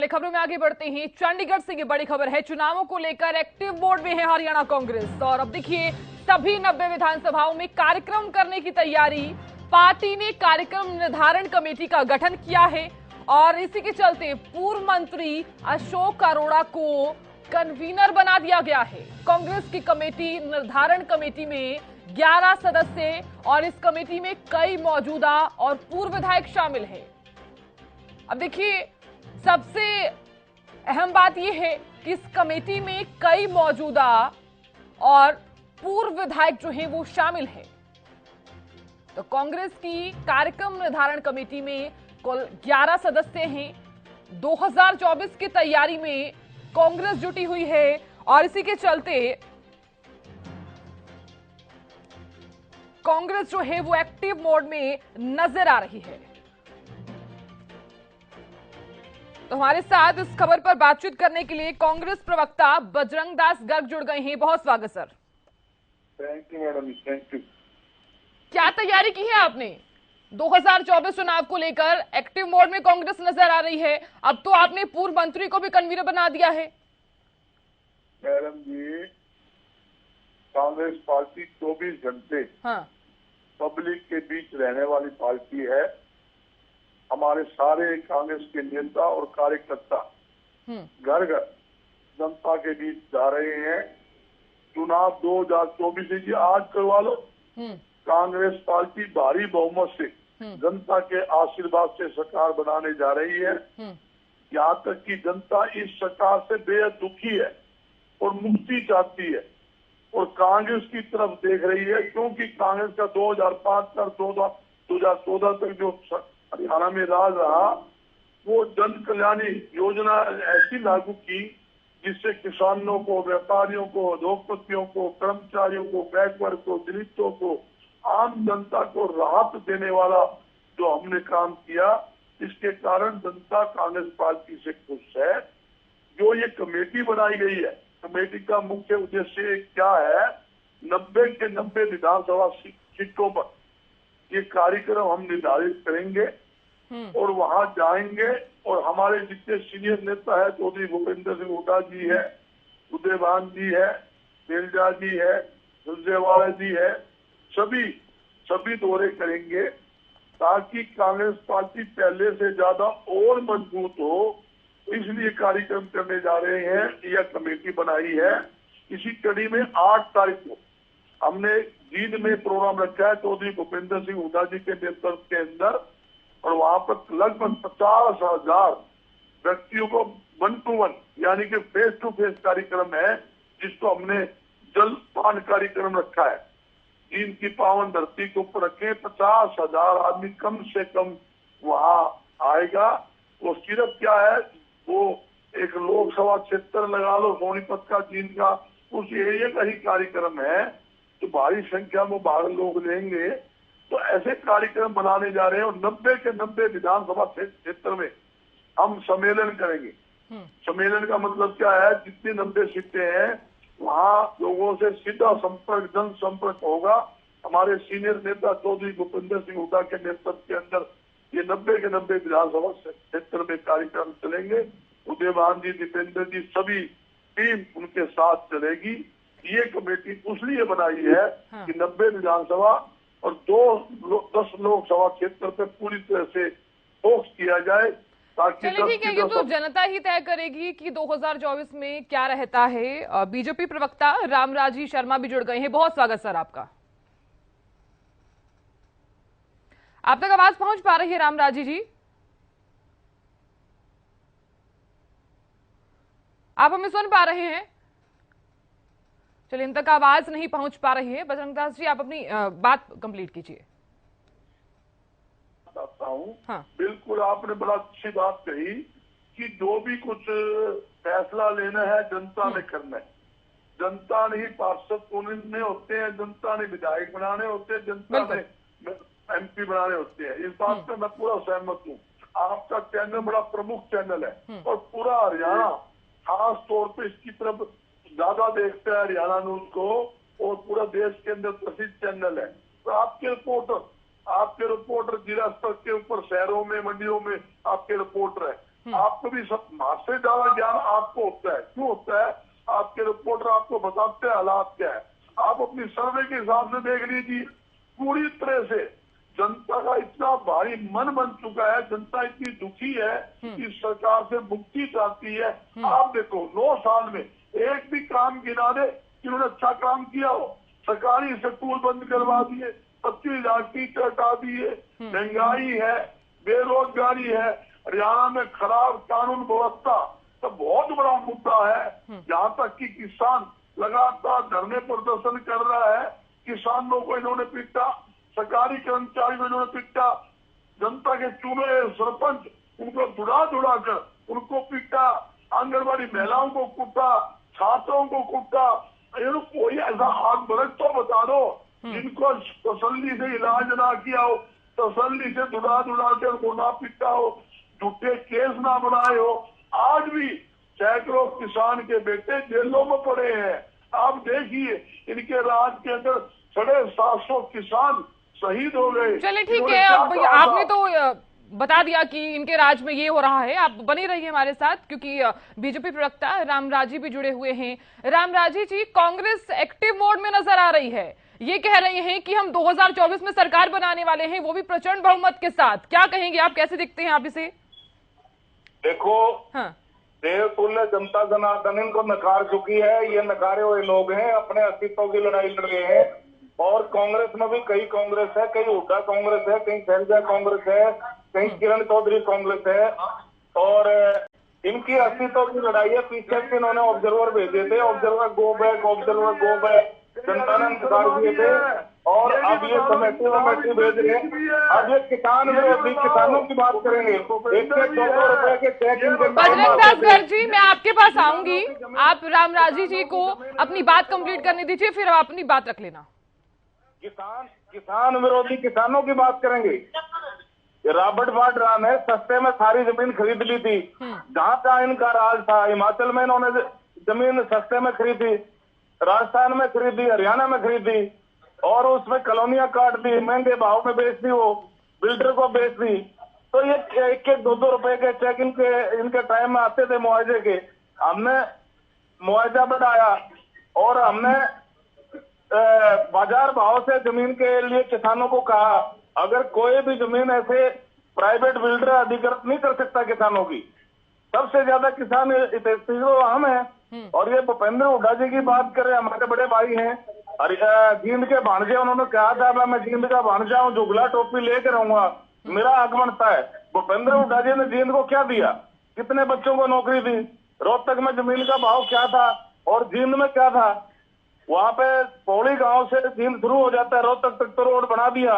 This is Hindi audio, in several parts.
खबरों में आगे बढ़ते हैं। चंडीगढ़ से ये बड़ी खबर है, चुनावों को लेकर एक्टिव मोड में है हरियाणा कांग्रेस। और अब देखिए, सभी 90 विधानसभाओं में कार्यक्रम करने की तैयारी। पार्टी ने कार्यक्रम निर्धारण कमेटी का गठन किया है और इसी के चलते पूर्व मंत्री अशोक अरोड़ा को कन्वीनर बना दिया गया है। कांग्रेस की कमेटी निर्धारण कमेटी में 11 सदस्य और इस कमेटी में कई मौजूदा और पूर्व विधायक शामिल हैं। अब देखिए, सबसे अहम बात यह है कि इस कमेटी में कई मौजूदा और पूर्व विधायक जो हैं वो शामिल हैं। तो कांग्रेस की कार्यक्रम निर्धारण कमेटी में कुल 11 सदस्य हैं। 2024 की तैयारी में कांग्रेस जुटी हुई है और इसी के चलते कांग्रेस जो है वो एक्टिव मोड में नजर आ रही है। तो हमारे साथ इस खबर पर बातचीत करने के लिए कांग्रेस प्रवक्ता बजरंग दास गर्ग जुड़ गए हैं। बहुत स्वागत sir. Thank you madam, thank you. क्या तैयारी की है आपने 2024 चुनाव को लेकर? एक्टिव मोड में कांग्रेस नजर आ रही है। अब तो आपने पूर्व मंत्री को भी कन्वीनर बना दिया है। मैडम जी, कांग्रेस पार्टी 24 घंटे पब्लिक के बीच रहने वाली पार्टी है। हमारे सारे कांग्रेस के नेता और कार्यकर्ता घर घर जनता के बीच जा रहे हैं। चुनाव 2024 जी आज करवा लो। कांग्रेस पार्टी भारी बहुमत से जनता के आशीर्वाद से सरकार बनाने जा रही है। यहाँ तक कि जनता इस सरकार से बेहद दुखी है और मुक्ति चाहती है और कांग्रेस की तरफ देख रही है, क्योंकि कांग्रेस का 2005 तक 2014 तक जो हरियाणा में राज रहा, वो जन कल्याणी योजना ऐसी लागू की जिससे किसानों को, व्यापारियों को, उद्योगपतियों को, कर्मचारियों को, बैकवर्ड को, दलितों को, आम जनता को राहत देने वाला जो हमने काम किया, इसके कारण जनता कांग्रेस पार्टी से खुश है। जो ये कमेटी बनाई गई है, कमेटी का मुख्य उद्देश्य क्या है? 90 के 90 विधानसभा सीटों पर ये कार्यक्रम हम निर्धारित करेंगे और वहां जाएंगे और हमारे जितने सीनियर नेता है, चौधरी भूपेंद्र सिंह हुड्डा जी है, उदयभान जी है, बेलजा जी है, सुरजेवाला जी है, सभी दौरे करेंगे ताकि कांग्रेस पार्टी पहले से ज्यादा और मजबूत हो। इसलिए कार्यक्रम करने जा रहे हैं, यह कमेटी बनाई है। इसी कड़ी में 8 तारीख को हमने जींद में प्रोग्राम रखा है चौधरी भूपेंद्र सिंह हुड्डा जी के नेतृत्व के अंदर, और वहां पर लगभग 50,000 व्यक्तियों को 1 to 1 यानी कि फेस टू फेस कार्यक्रम है, जिसको हमने जलपान कार्यक्रम रखा है। जींद की पावन धरती के ऊपर रखे 50,000 आदमी कम से कम वहां आएगा। वो सिर्फ क्या है, वो एक लोकसभा क्षेत्र लगा लो सोनीपत का, जींद का, उस एरिया का ही कार्यक्रम है। तो भारी संख्या में भाग लोग लेंगे। तो ऐसे कार्यक्रम बनाने जा रहे हैं और 90 के 90 विधानसभा क्षेत्र में हम सम्मेलन करेंगे। सम्मेलन का मतलब क्या है? जितनी 90 सीटें हैं वहाँ लोगों से सीधा संपर्क, जन संपर्क होगा। हमारे सीनियर नेता चौधरी भूपेंद्र सिंह हुड्डा के नेतृत्व के अंदर ये 90 के 90 विधानसभा क्षेत्र में कार्यक्रम चलेंगे। उदयभान जी, दीपेंद्र जी, सभी टीम उनके साथ चलेगी। ये कमेटी इसलिए बनाई है कि 90 विधानसभा और 10 लोकसभा क्षेत्र पे पूरी तरह से फोकस किया जाए, ताकि ठीक है, ये तो जनता ही तय करेगी कि 2024 में क्या रहता है। बीजेपी प्रवक्ता रामराजी शर्मा भी जुड़ गए हैं। बहुत स्वागत सर आपका। आप तक आवाज पहुंच पा रही है रामराजी जी? आप हमें सुन पा रहे हैं? चलिए, इन तक आवाज नहीं पहुंच पा रही है। बजरंग दास जी, आप अपनी बात कंप्लीट कीजिए। बिल्कुल, आपने बड़ा अच्छी बात कही कि जो भी कुछ फैसला लेना है जनता ने करना है। जनता ने ही पार्षद चुनने होते हैं, जनता ने विधायक बनाने होते हैं, जनता ने MP बनाने होते हैं। इस बात से मैं पूरा सहमत हूँ। आपका चैनल बड़ा प्रमुख चैनल है और पूरा हरियाणा खास तौर पे इसकी तरफ ज्यादा देखता है, हरियाणा न्यूज को, और पूरा देश के अंदर प्रसिद्ध चैनल है। तो आपके रिपोर्टर जिला स्तर के ऊपर शहरों में, मंडियों में आपके रिपोर्टर है। आपको भी सब मास्टर ज्यादा ज्ञान आपको होता है। क्यों होता है? आपके रिपोर्टर आपको बताते हैं हालात क्या है। आप अपनी सर्वे के हिसाब से देख लीजिए, पूरी तरह से जनता का इतना भारी मन बन चुका है, जनता इतनी दुखी है कि सरकार से मुक्ति चाहती है। आप देखो 9 साल में एक भी काम गिना दे जिन्होंने अच्छा काम किया हो। सरकारी स्कूल बंद करवा दिए, 25,000 टीचर हटा दिए, महंगाई है, बेरोजगारी है, हरियाणा में खराब कानून व्यवस्था, तो बहुत बड़ा मुद्दा है। यहाँ तक कि किसान लगातार धरने प्रदर्शन कर रहा है। किसानों को इन्होंने पीटा, सरकारी कर्मचारी को इन्होंने पीटा, जनता के चुने हुए सरपंच उनको दुड़ा कर उनको पीटा, आंगनबाड़ी महिलाओं को कूटा, छात्रों को कूटा। कोई ऐसा हाथ बरस तो बता दो जिनको तसल्ली से इलाज ना किया हो, तसल्ली से दुड़ा के उनको ना पीटा हो, झूठे केस ना बनाए हो। आज भी सैकड़ों किसान के बेटे जेलों में पड़े हैं। आप देखिए इनके राज के अंदर 750 किसान शहीद हो गए। चलिए ठीक है, अब आपने तो बता दिया कि इनके राज में ये हो रहा है। आप बने रहिए हमारे साथ, क्योंकि बीजेपी प्रवक्ता रामराजी भी जुड़े हुए हैं। रामराजी जी, कांग्रेस एक्टिव मोड में नजर आ रही है। ये कह रहे हैं कि हम 2024 में सरकार बनाने वाले हैं, वो भी प्रचंड बहुमत के साथ। क्या कहेंगे आप, कैसे दिखते हैं आप इसे? देखो, देवतुल्य जनता जनार्दन इनको नकार चुकी है। ये नकारे हुए लोग हैं, अपने अस्तित्व की लड़ाई लड़ रहे हैं। और कांग्रेस में भी कई कांग्रेस है, कहीं हुड्डा कांग्रेस है, कहीं शैलजा कांग्रेस है, कहीं किरण चौधरी कांग्रेस है। और इनकी अस्तित्व की लड़ाई है। पीछे से इन्होंने ऑब्जर्वर भेजे थे, observer go back, observer go back, जनता ने इंतजार किए थे। और अब ये कमेटी भेज रहे हैं। अब ये किसान विरोधी, किसानों की बात करेंगे। 100-200 रुपए के चेक इनके। बजरंग दास गर्ग जी, मैं आपके पास आऊंगी। आप रामराजी जी को अपनी बात कंप्लीट करने दीजिए, फिर आप अपनी बात रख लेना। किसान विरोधी किसानों की बात करेंगे। रॉबर्ट वाड्रा ने सस्ते में सारी जमीन खरीद ली थी। जहां इनका राज था, हिमाचल में इन्होंने जमीन सस्ते में खरीदी, राजस्थान में खरीदी, हरियाणा में खरीदी, और उसमें कॉलोनियां काट दी, महंगे भाव में बेच दी, वो बिल्डर को बेच दी। तो ये 1-2 रुपए के चेक इनके टाइम में आते थे मुआवजे के। हमने मुआवजा बढ़ाया और हमने बाजार भाव से जमीन के लिए किसानों को कहा, अगर कोई भी जमीन ऐसे प्राइवेट बिल्डर अधिकृत नहीं कर सकता किसानों की। सबसे ज्यादा किसान हम हैं। और ये भूपेंद्र हुड्डा जी की बात करें, हमारे बड़े भाई हैं, जींद के भांजे, उन्होंने कहा था मैं जींद का भांजा हूँ, जुगला टोपी लेकर रहूंगा, मेरा हक बनता है। भूपेंद्र हुड्डा जी ने जींद को क्या दिया? कितने बच्चों को नौकरी दी? रोहतक में जमीन का भाव क्या था और जींद में क्या था? वहां पे पौड़ी गांव से जींद शुरू हो जाता है, रोहतक तक तो रोड बना दिया।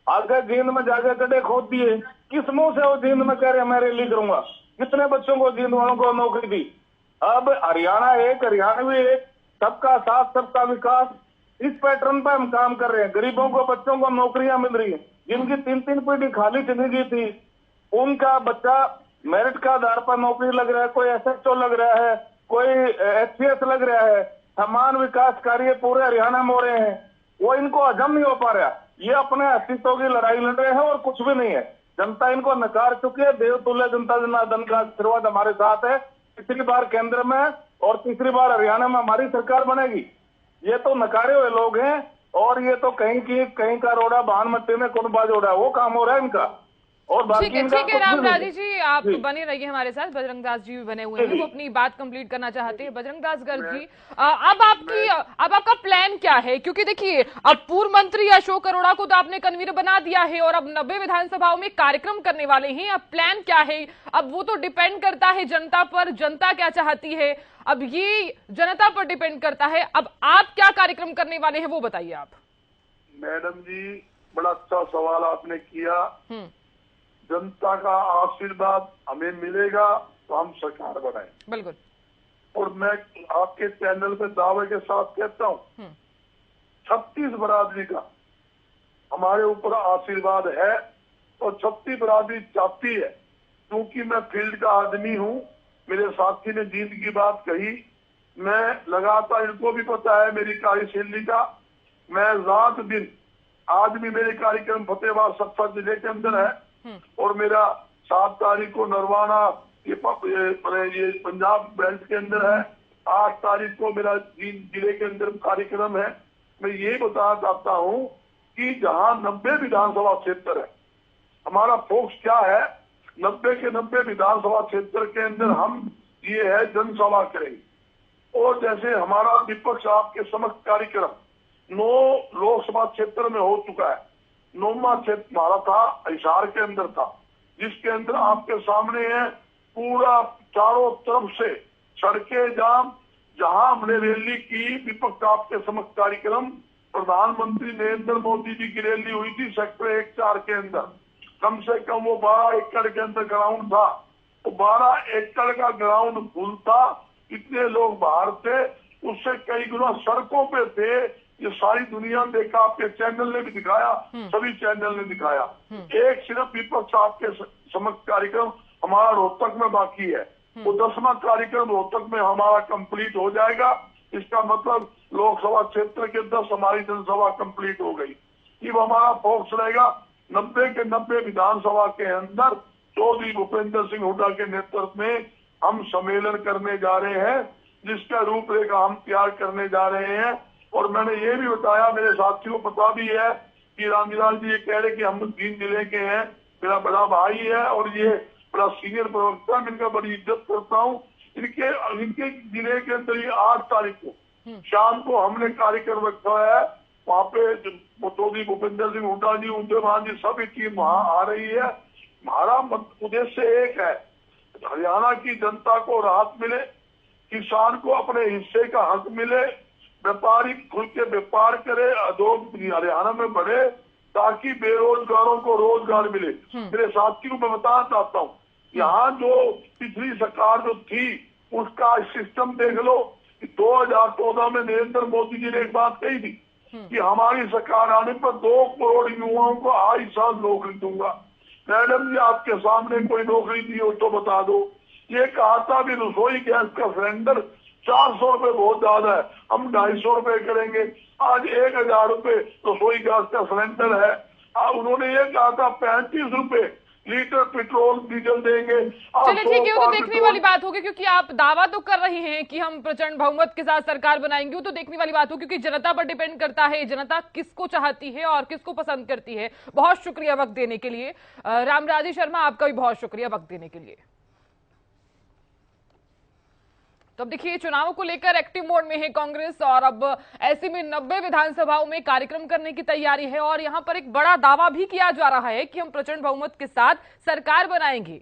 आगे जींद में जाकर गड्ढे खोद दिए। किस मुंह से वो जींद में कह रहे मैं रैली करूंगा? कितने बच्चों को जींद वालों को नौकरी दी? अब हरियाणा एक, हरियाणवी एक, सबका साथ सबका विकास, इस पैटर्न पे हम काम कर रहे हैं। गरीबों को, बच्चों को नौकरियां मिल रही है। जिनकी 3-3 पीढ़ी खाली जिंदगी थी, उनका बच्चा मेरिट का आधार पर नौकरी लग रहा है, कोई SHO लग रहा है, कोई HCS लग रहा है। समान विकास कार्य पूरे हरियाणा में हो रहे हैं। वो इनको हजम नहीं हो पा रहा। ये अपने अस्तित्व की लड़ाई लड़ रहे हैं और कुछ भी नहीं है। जनता इनको नकार चुकी है। देवतुल्य जनता जनार्दन का आशीर्वाद हमारे साथ है। तीसरी बार केंद्र में और तीसरी बार हरियाणा में हमारी सरकार बनेगी। ये तो नकारे हुए लोग हैं। और ये तो कहीं का रोड़ा बान मट्टी में कौन बाजोड़ा, वो काम हो रहा है इनका। और ठीक है रामराजी जी, आप बने रहिए हमारे साथ। बजरंग दास जी भी बने हुए हैं, वो अपनी बात कंप्लीट करना चाहते हैं। बजरंग दास गर्ग जी, अब आपका प्लान क्या है? क्योंकि देखिए, अब पूर्व मंत्री अशोक अरोड़ा को तो आपने कन्वीनर बना दिया है और अब 90 विधानसभाओं में कार्यक्रम करने वाले हैं। अब प्लान क्या है? अब वो तो डिपेंड करता है जनता पर, जनता क्या चाहती है, अब ये जनता पर डिपेंड करता है। अब आप क्या कार्यक्रम करने वाले हैं, वो बताइए आप। मैडम जी, बड़ा अच्छा सवाल आपने किया। जनता का आशीर्वाद हमें मिलेगा तो हम सरकार बनाए। बिल्कुल। और मैं आपके चैनल पे दावे के साथ कहता हूँ, 36 बरादरी का हमारे ऊपर आशीर्वाद है और 36 बरादरी चाहती है। क्योंकि मैं फील्ड का आदमी हूँ, मेरे साथी ने जीत की बात कही, मैं लगातार, इनको भी पता है मेरी कार्यशैली का, मैं रात दिन, आज भी मेरे कार्यक्रम फतेहाबाद 70 जिले के अंदर है। और मेरा 7 तारीख को नरवाना ये पंजाब बेल्ट के अंदर है। 8 तारीख को मेरा जिले के अंदर कार्यक्रम है। मैं ये बताना चाहता हूँ कि जहाँ 90 विधानसभा क्षेत्र है, हमारा फोकस क्या है, 90 के 90 विधानसभा क्षेत्र के अंदर हम ये है जनसभा करेंगे। और जैसे हमारा विपक्ष आपके समक्ष कार्यक्रम 9 लोकसभा क्षेत्र में हो चुका है। 9वां क्षेत्र हमारा था हिसार के अंदर था, जिसके अंदर आपके सामने है पूरा चारों तरफ से सड़कें जाम। जहां हमने रैली की, विपक्ष आपके समक्ष कार्यक्रम, प्रधानमंत्री नरेंद्र मोदी जी की रैली हुई थी सेक्टर 1-4 के अंदर। कम से कम वो 12 एकड़ के अंदर ग्राउंड था, वो 12 एकड़ का ग्राउंड फुल था। इतने लोग बाहर थे, उससे कई गुना सड़कों पे थे। ये सारी दुनिया ने देखा, आपके चैनल ने भी दिखाया, सभी चैनल ने दिखाया। एक सिर्फ विपक्ष आपके समक्ष कार्यक्रम हमारा रोहतक में बाकी है। वो 10वां कार्यक्रम रोहतक में हमारा कंप्लीट हो जाएगा। इसका मतलब लोकसभा क्षेत्र के 10 हमारी जनसभा कंप्लीट हो गई। अब हमारा फोकस रहेगा 90 के 90 विधानसभा के अंदर चौधरी भूपेंद्र सिंह हुड्डा के नेतृत्व में हम सम्मेलन करने जा रहे हैं, जिसका रूपरेखा हम तैयार करने जा रहे हैं। और मैंने ये भी बताया, मेरे साथियों को पता भी है कि रामविलास जी ये कह रहे कि हम 3 जिले के हैं, मेरा बड़ा भाई है और ये बड़ा सीनियर प्रवक्ता, मैं इनका बड़ी इज्जत करता हूँ। इनके जिले के अंदर ये 8 तारीख को शाम को हमने कार्यक्रम रखा है। वहाँ पे चौधरी भूपेंद्र सिंह हुड्डा जी, उद्यमान जी, सभी टीम वहाँ आ रही है। हमारा उद्देश्य एक है, हरियाणा की जनता को राहत मिले, किसान को अपने हिस्से का हक मिले, व्यापारी खुल के व्यापार करे, उद्योग हरियाणा में बढ़े, ताकि बेरोजगारों को रोजगार मिले। मेरे साथियों को मैं बताना चाहता हूँ, यहाँ जो पिछली सरकार जो थी उसका सिस्टम देख लो। 2014 में नरेंद्र मोदी जी ने एक बात कही थी कि हमारी सरकार आने पर 2 करोड़ युवाओं को हर साल नौकरी दूंगा। मैडम जी, आपके सामने कोई नौकरी दी हो तो बता दो। ये कहा था भी रसोई गैस का सिलेंडर 400 रुपए बहुत ज्यादा है, हम 250 रुपए करेंगे। आज 1000 रुपए रसोई गैस का सिलेंडर है। उन्होंने ये कहा था 35 रुपए लीटर पेट्रोल डीजल देंगे। चलिए ठीक है, वो तो देखने वाली बात होगी, क्योंकि आप दावा तो कर रहे हैं कि हम प्रचंड बहुमत के साथ सरकार बनाएंगे। वो तो देखने वाली बात होगी, क्योंकि जनता पर डिपेंड करता है, जनता किसको चाहती है और किसको पसंद करती है। बहुत शुक्रिया वक्त देने के लिए। रामराजी शर्मा, आपका भी बहुत शुक्रिया वक्त देने के लिए। तो अब देखिए, चुनावों को लेकर एक्टिव मोड में है कांग्रेस और अब ऐसे में 90 विधानसभाओं में कार्यक्रम करने की तैयारी है और यहां पर एक बड़ा दावा भी किया जा रहा है कि हम प्रचंड बहुमत के साथ सरकार बनाएंगे।